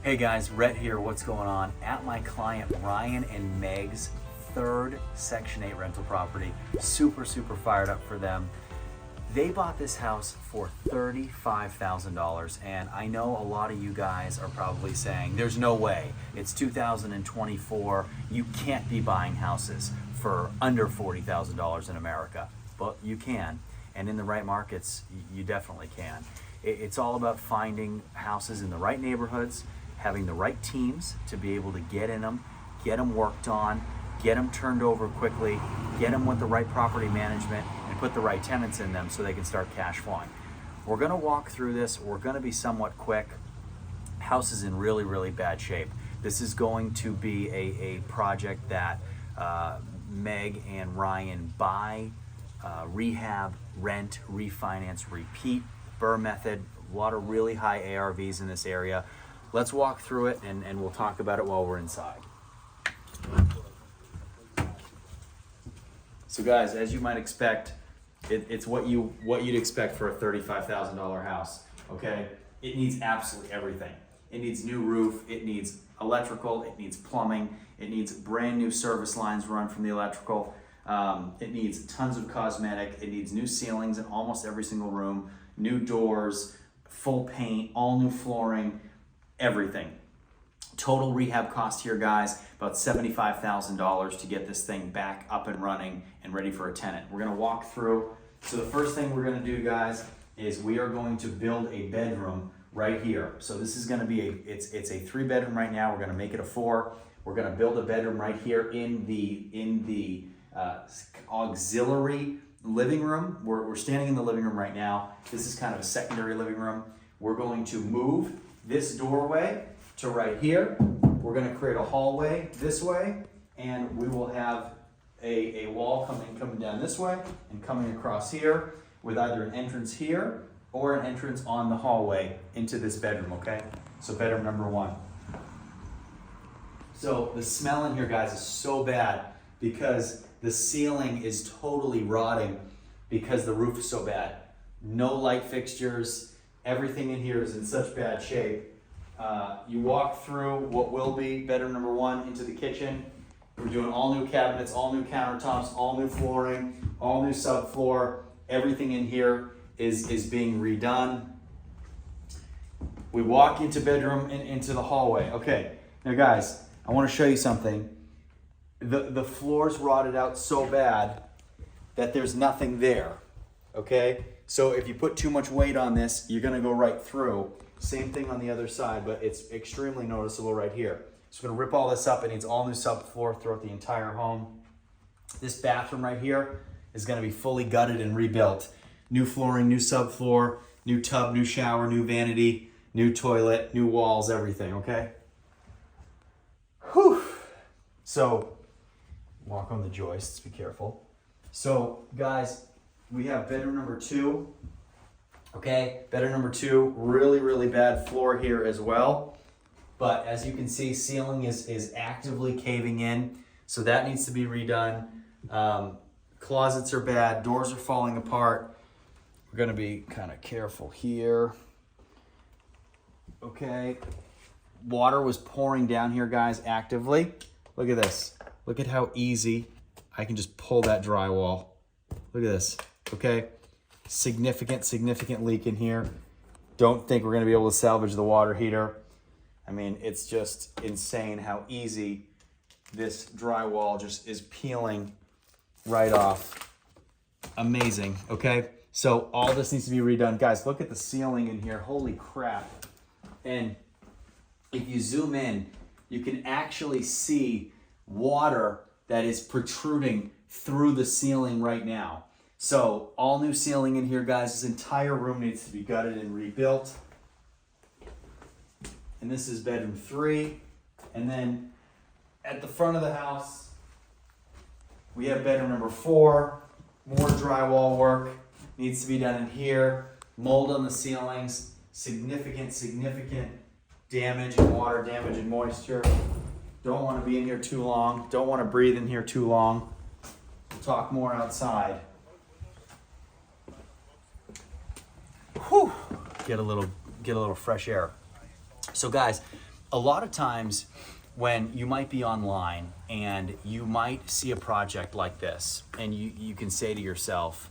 Hey guys, Rhett here. What's going on? At my client Ryan and Meg's third Section 8 rental property. Super fired up for them. They bought this house for $35,000, and I know a lot of you guys are probably saying, there's no way. It's 2024. You can't be buying houses for under $40,000 in America. But you can, and in the right markets, you definitely can. It's all about finding houses in the right neighborhoods, having the right teams to be able to get in them, get them worked on, get them turned over quickly, get them with the right property management, and put the right tenants in them so they can start cash flowing. We're gonna walk through this. We're gonna be somewhat quick. House is in really bad shape. This is going to be a project that Meg and Ryan buy, rehab, rent, refinance, repeat, BRRRR method. A lot of really high ARVs in this area. Let's walk through it and we'll talk about it while we're inside. So guys, as you might expect, it's what you'd expect for a $35,000 house, okay? It needs absolutely everything. It needs new roof, it needs electrical, it needs plumbing, it needs brand new service lines run from the electrical, it needs tons of cosmetic, it needs new ceilings in almost every single room, new doors, full paint, all new flooring, everything. Total rehab cost here, guys, about $75,000 to get this thing back up and running and ready for a tenant. We're gonna walk through. So the first thing we're gonna do, guys, is we are going to build a bedroom right here. So this is gonna be it's a 3-bedroom right now. We're gonna make it a 4. We're gonna build a bedroom right here in the auxiliary living room. We're standing in the living room right now. This is kind of a secondary living room. We're going to move this doorway to right here. We're gonna create a hallway this way, and we will have a wall coming down this way and coming across here with either an entrance here or an entrance on the hallway into this bedroom, okay? So bedroom number 1. So the smell in here, guys, is so bad because the ceiling is totally rotting because the roof is so bad. No light fixtures. Everything in here is in such bad shape. You walk through what will be bedroom number 1 into the kitchen. We're doing all new cabinets, all new countertops, all new flooring, all new subfloor. Everything in here is being redone. We walk into bedroom and into the hallway. Okay, now guys, I want to show you something. The floor's rotted out so bad that there's nothing there, okay? So if you put too much weight on this, you're gonna go right through. Same thing on the other side, but it's extremely noticeable right here. So we're gonna rip all this up. It needs all new subfloor throughout the entire home. This bathroom right here is gonna be fully gutted and rebuilt. New flooring, new subfloor, new tub, new shower, new vanity, new toilet, new walls, everything, okay? Whew. So, walk on the joists, be careful. So, guys, we have bedroom number 2. Okay, bedroom number 2, really bad floor here as well. But as you can see, ceiling is actively caving in, so that needs to be redone. Closets are bad, doors are falling apart. We're gonna be kind of careful here. Okay, water was pouring down here, guys, actively. Look at this. Look at how easy I can just pull that drywall. Look at this, okay? Significant leak in here. Don't think we're gonna be able to salvage the water heater. I mean, it's just insane how easy this drywall just is peeling right off. Amazing, okay? So all this needs to be redone. Guys, look at the ceiling in here, holy crap. And if you zoom in, you can actually see water that is protruding through the ceiling right now. So all new ceiling in here, guys. This entire room needs to be gutted and rebuilt. And this is bedroom 3. And then at the front of the house, we have bedroom number 4. More drywall work needs to be done in here. Mold on the ceilings. Significant damage and water damage and moisture. Don't want to be in here too long. Don't want to breathe in here too long. We'll talk more outside. Whew. Get a little fresh air. So guys, A lot of times when you might be online and you might see a project like this, and you can say to yourself,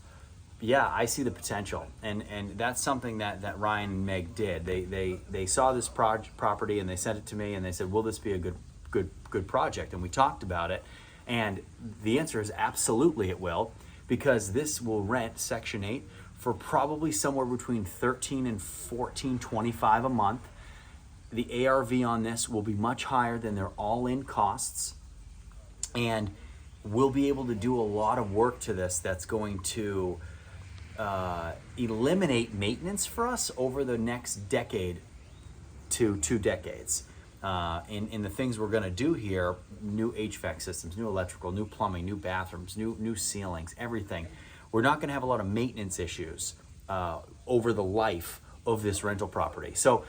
yeah, I see the potential. And that's something that Ryan and Meg did. They saw this property and they sent it to me and they said, will this be a good project? And we talked about it. And the answer is absolutely it will, because this will rent Section 8 for probably somewhere between $13 and $14.25 a month. The ARV on this will be much higher than their all-in costs, and we'll be able to do a lot of work to this that's going to eliminate maintenance for us over the next decade to 2 decades. In the things we're going to do here, new HVAC systems, new electrical, new plumbing, new bathrooms, new ceilings, everything. We're not going to have a lot of maintenance issues over the life of this rental property. So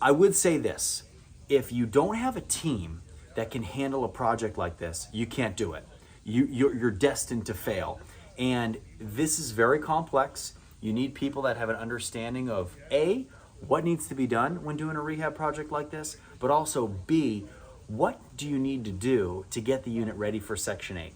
I would say this: if you don't have a team that can handle a project like this, you can't do it. You're destined to fail. And this is very complex. You need people that have an understanding of A, what needs to be done when doing a rehab project like this, but also B, what do you need to do to get the unit ready for Section 8?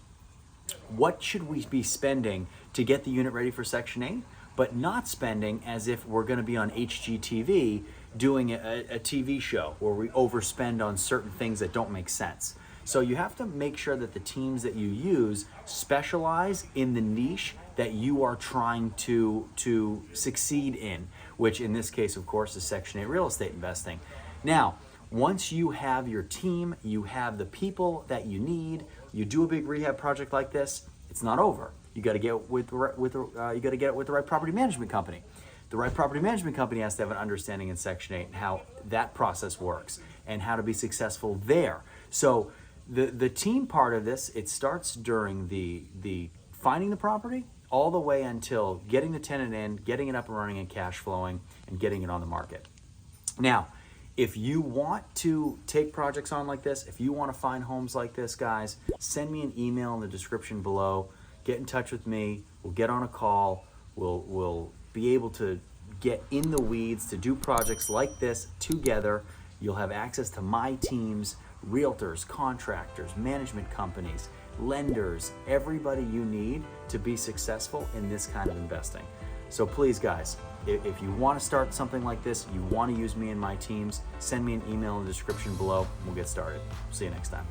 What should we be spending to get the unit ready for Section 8, but not spending as if we're going to be on HGTV doing a TV show where we overspend on certain things that don't make sense. So you have to make sure that the teams that you use specialize in the niche that you are trying to succeed in, which in this case, of course, is Section 8 real estate investing. Now, once you have your team, you have the people that you need, you do a big rehab project like this, it's not over. You got to get it with the right property management company. The right property management company has to have an understanding in Section 8 and how that process works and how to be successful there. So the team part of this, it starts during the finding the property all the way until getting the tenant in, getting it up and running and cash flowing, and getting it on the market. Now, if you want to take projects on like this, if you want to find homes like this, guys, send me an email in the description below. Get in touch with me. We'll get on a call. We'll be able to get in the weeds to do projects like this together. You'll have access to my teams, realtors, contractors, management companies, lenders, everybody you need to be successful in this kind of investing. So please, guys, if you want to start something like this, you want to use me and my teams, send me an email in the description below, and we'll get started. See you next time.